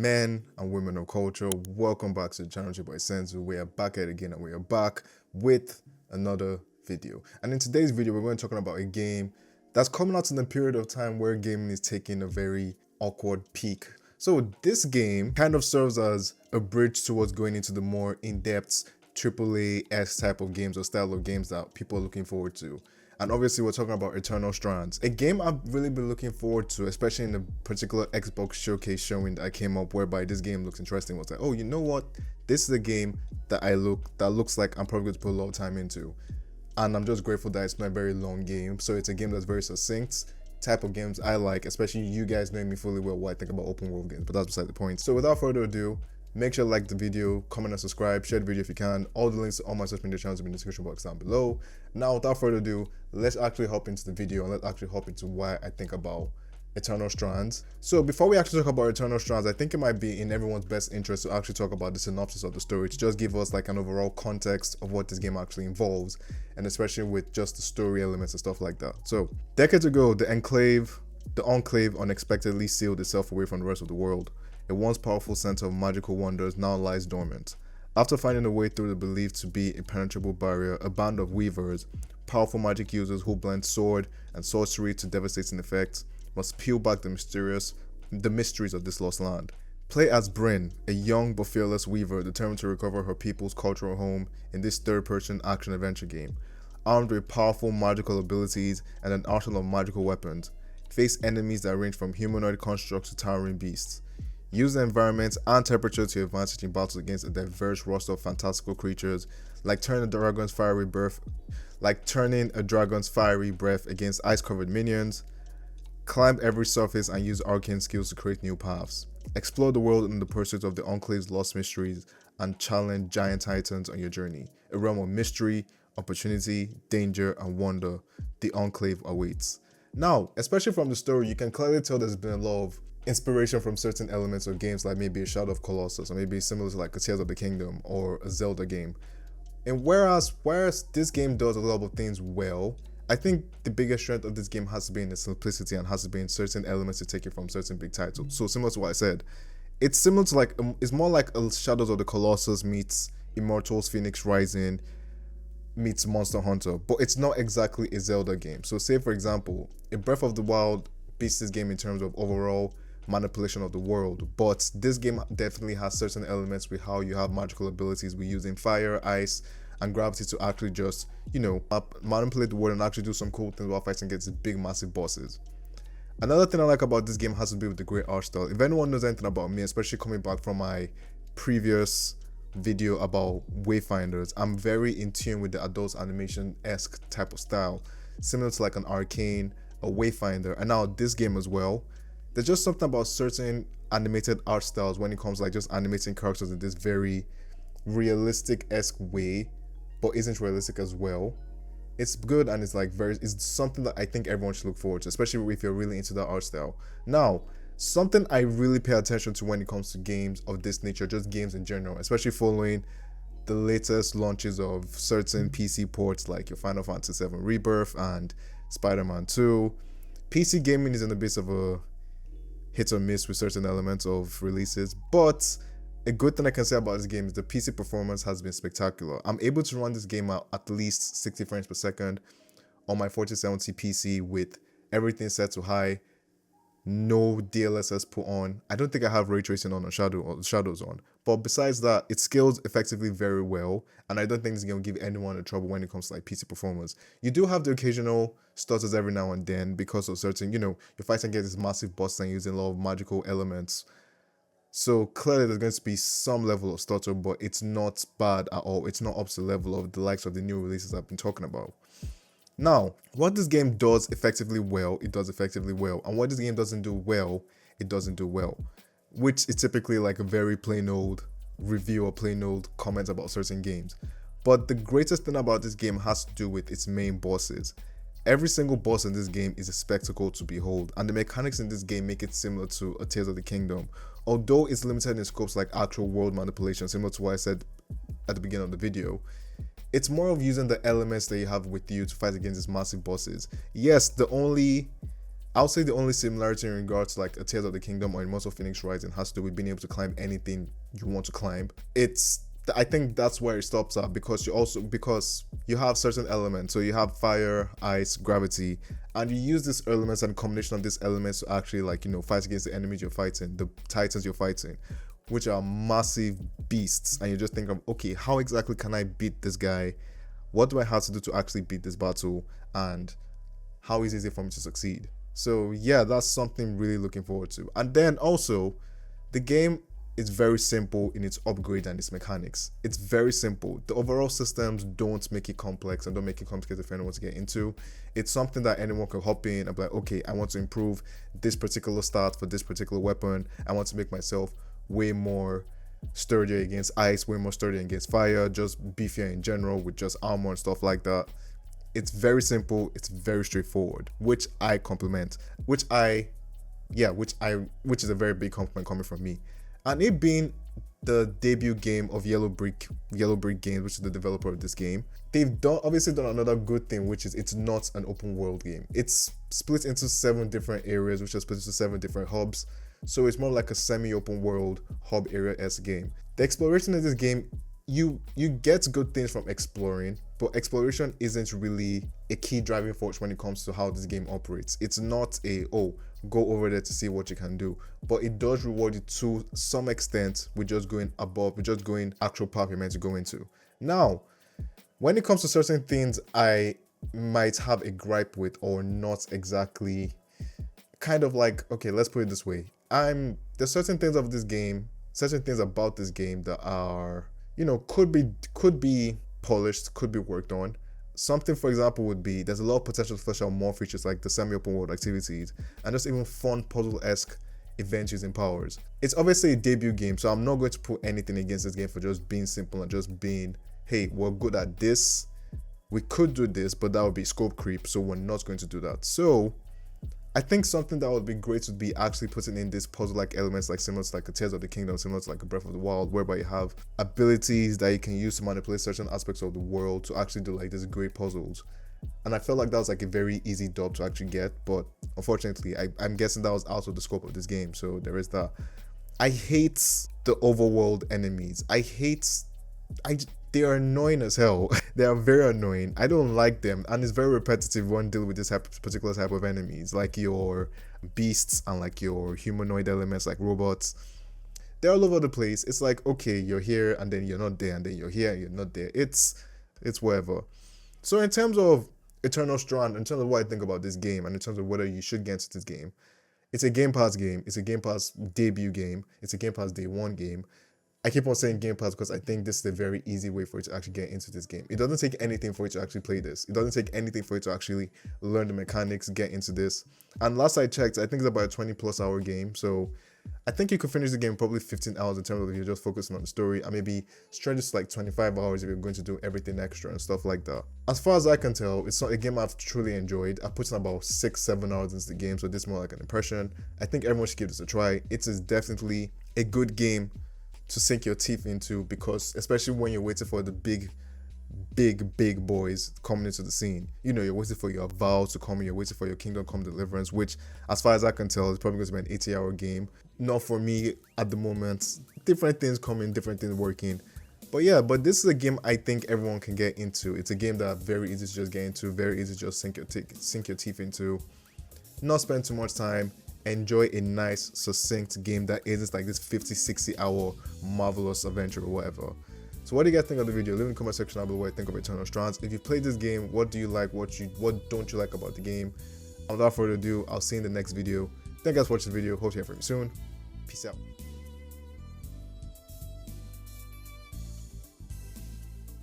men and women of culture, welcome back to the channel. It's your boy Senzu. We are back at it again, and we are back with another video. And in today's video, we're going to talk about a game that's coming out in a period of time where gaming is taking a very awkward peak. So this game kind of serves as a bridge towards going into the more in-depth AAA-esque type of games or style of games that people are looking forward to. And obviously we're talking about Eternal Strands, a game I've really been looking forward to, especially in the particular Xbox showcase showing that came up, whereby this game looks interesting. I was like, oh, you know what? This is a game that looks like I'm probably going to put a lot of time into. And I'm just grateful that it's not a very long game. So it's a game that's very succinct, type of games I like, especially you guys knowing me fully well what I think about open world games, but that's beside the point. So without further ado, make sure to like the video, comment and subscribe, share the video if you can. All the links to all my social media channels will be in the description box down below. Now, without further ado, let's actually hop into the video and let's actually hop into why I think about Eternal Strands. So before we actually talk about Eternal Strands, I think it might be in everyone's best interest to actually talk about the synopsis of the story, to just give us like an overall context of what this game actually involves, and especially with just the story elements and stuff like that. So decades ago, the Enclave unexpectedly sealed itself away from the rest of the world. A once powerful center of magical wonders now lies dormant. After finding a way through the believed to be impenetrable barrier, a band of weavers, powerful magic users who blend sword and sorcery to devastating effects, must peel back the mysteries of this lost land. Play as Bryn, a young but fearless weaver determined to recover her people's cultural home in this third-person action-adventure game. Armed with powerful magical abilities and an arsenal of magical weapons, face enemies that range from humanoid constructs to towering beasts. Use the environment and temperature to advantage in battles against a diverse roster of fantastical creatures, like turning a dragon's fiery breath against ice-covered minions. Climb every surface and use arcane skills to create new paths. Explore the world in the pursuit of the Enclave's lost mysteries and challenge giant titans on your journey. A realm of mystery, opportunity, danger, and wonder. The Enclave awaits. Now, especially from the story, you can clearly tell there's been a lot of inspiration from certain elements of games, like maybe a Shadow of Colossus, or maybe similar to like a Tears of the Kingdom or a Zelda game. And whereas this game does a lot of things well, I think the biggest strength of this game has to be in its simplicity and has to be in certain elements to take it from certain big titles. So similar to what I said, it's similar to like it's more like a Shadows of the Colossus meets Immortals Phoenix Rising meets Monster Hunter, but it's not exactly a Zelda game. So say for example, a Breath of the Wild beats this game in terms of overall manipulation of the world, but this game definitely has certain elements with how you have magical abilities with using fire, ice, and gravity to actually just, manipulate the world and actually do some cool things while fighting against big massive bosses. Another thing I like about this game has to do with the great art style. If anyone knows anything about me, especially coming back from my previous video about Wayfinders, I'm very in tune with the adult animation-esque type of style, similar to like an Arcane, a Wayfinder, and now this game as well. There's just something about certain animated art styles when it comes like just animating characters in this very realistic-esque way, but isn't realistic as well. It's good, and it's like it's something that I think everyone should look forward to, especially if you're really into that art style. Now, something I really pay attention to when it comes to games of this nature, just games in general, especially following the latest launches of certain PC ports like your Final Fantasy VII Rebirth and Spider-Man 2. PC gaming is in a bit of a hit or miss with certain elements of releases, but a good thing I can say about this game is the PC performance has been spectacular. I'm able to run this game at least 60 frames per second on my 4070 PC with everything set to high, no DLSS put on. I don't think I have ray tracing on or shadows on, but besides that, it scales effectively very well, and I don't think this game will give anyone a trouble when it comes to like PC performance. You do have the occasional stutters every now and then because of certain, you're fighting against this massive boss and using a lot of magical elements. So clearly there's going to be some level of stutter, but it's not bad at all. It's not up to the level of the likes of the new releases I've been talking about. Now, what this game does effectively well, it does effectively well. And what this game doesn't do well, it doesn't do well. Which is typically like a very plain old review or plain old comment about certain games. But the greatest thing about this game has to do with its main bosses. Every single boss in this game is a spectacle to behold, and the mechanics in this game make it similar to a Tears of the Kingdom. Although it's limited in scopes like actual world manipulation, similar to what I said at the beginning of the video, it's more of using the elements that you have with you to fight against these massive bosses. Yes, the only I'll say the only similarity in regards to like a Tears of the Kingdom or Immortal Phoenix Rising has to do with being able to climb anything you want to climb. I think that's where it stops at, because you have certain elements. So you have fire, ice, gravity, and you use these elements and combination of these elements to actually, like, fight against the enemies you're fighting, the titans you're fighting, which are massive beasts. And you just think of, okay, how exactly can I beat this guy? What do I have to do to actually beat this battle? And how easy is it for me to succeed? So yeah, that's something really looking forward to. And then also, the game is very simple in its upgrade and its mechanics. It's very simple. The overall systems don't make it complex and don't make it complicated for anyone to get into. It's something that anyone can hop in and be like, okay, I want to improve this particular stat for this particular weapon. I want to make myself way more sturdy against ice, way more sturdy against fire, just beefier in general with just armor and stuff like that. It's very simple, it's very straightforward, which I compliment, which is a very big compliment coming from me. And it being the debut game of Yellow Brick Games, which is the developer of this game, they've obviously done another good thing, which is it's not an open world game. It's split into 7 different areas, which are split into 7 different hubs. So it's more like a semi-open world hub area-esque game. The exploration in this game, you get good things from exploring, but exploration isn't really a key driving force when it comes to how this game operates. It's not go over there to see what you can do, but it does reward you to some extent with just going actual path you're meant to go into. Now, when it comes to certain things I might have a gripe with, or not exactly, kind of like, okay, let's put it this way. There's certain things about this game that are, could be polished, could be worked on. Something, for example, would be there's a lot of potential to flesh out more features like the semi-open world activities and just even fun puzzle-esque events using powers. It's obviously a debut game, so I'm not going to put anything against this game for just being simple and just being, hey, we're good at this. We could do this, but that would be scope creep, so we're not going to do that. So I think something that would be great would be actually putting in these puzzle-like elements, like similar to like a Tears of the Kingdom, similar to like a Breath of the Wild, whereby you have abilities that you can use to manipulate certain aspects of the world to actually do like these great puzzles. And I felt like that was like a very easy dub to actually get, but unfortunately, I'm guessing that was out of the scope of this game, so there is that. I hate the overworld enemies. They are annoying as hell. They are very annoying. I don't like them, and it's very repetitive when dealing with this particular type of enemies, like your beasts and like your humanoid elements, like robots. They're all over the place. It's like, okay, you're here and then you're not there, and then you're here and you're not there. It's whatever. So in terms of Eternal Strand, in terms of what I think about this game, and in terms of whether you should get into this game, it's a Game Pass game. It's a Game Pass debut game. It's a Game Pass Day 1 game. I keep on saying Game Pass because I think this is a very easy way for you to actually get into this game. It doesn't take anything for you to actually play this. It doesn't take anything for you to actually learn the mechanics, get into this. And last I checked, I think it's about a 20+ hour game. So I think you could finish the game probably 15 hours in terms of if you're just focusing on the story, and maybe stretch it to like 25 hours if you're going to do everything extra and stuff like that. As far as I can tell, it's not a game I've truly enjoyed. I put in about 6-7 hours into the game, so this is more like an impression. I think everyone should give this a try. It is definitely a good game to sink your teeth into, because especially when you're waiting for the big boys coming into the scene. You're waiting for your vow to come in, you're waiting for your Kingdom Come Deliverance, which as far as I can tell is probably going to be an 80-hour game. Not for me at the moment. Different things coming, different things working. But this is a game I think everyone can get into. It's a game that very easy to just get into, very easy to just sink your teeth into, not spend too much time. Enjoy a nice, succinct game that isn't like this 50-60 hour marvelous adventure or whatever. So what do you guys think of the video? Leave in the comment section down below what you think of Eternal Strands. If you played this game, what do you like? What don't you like about the game? Without further ado, I'll see you in the next video. Thank you guys for watching the video. Hope to hear from you soon. Peace out.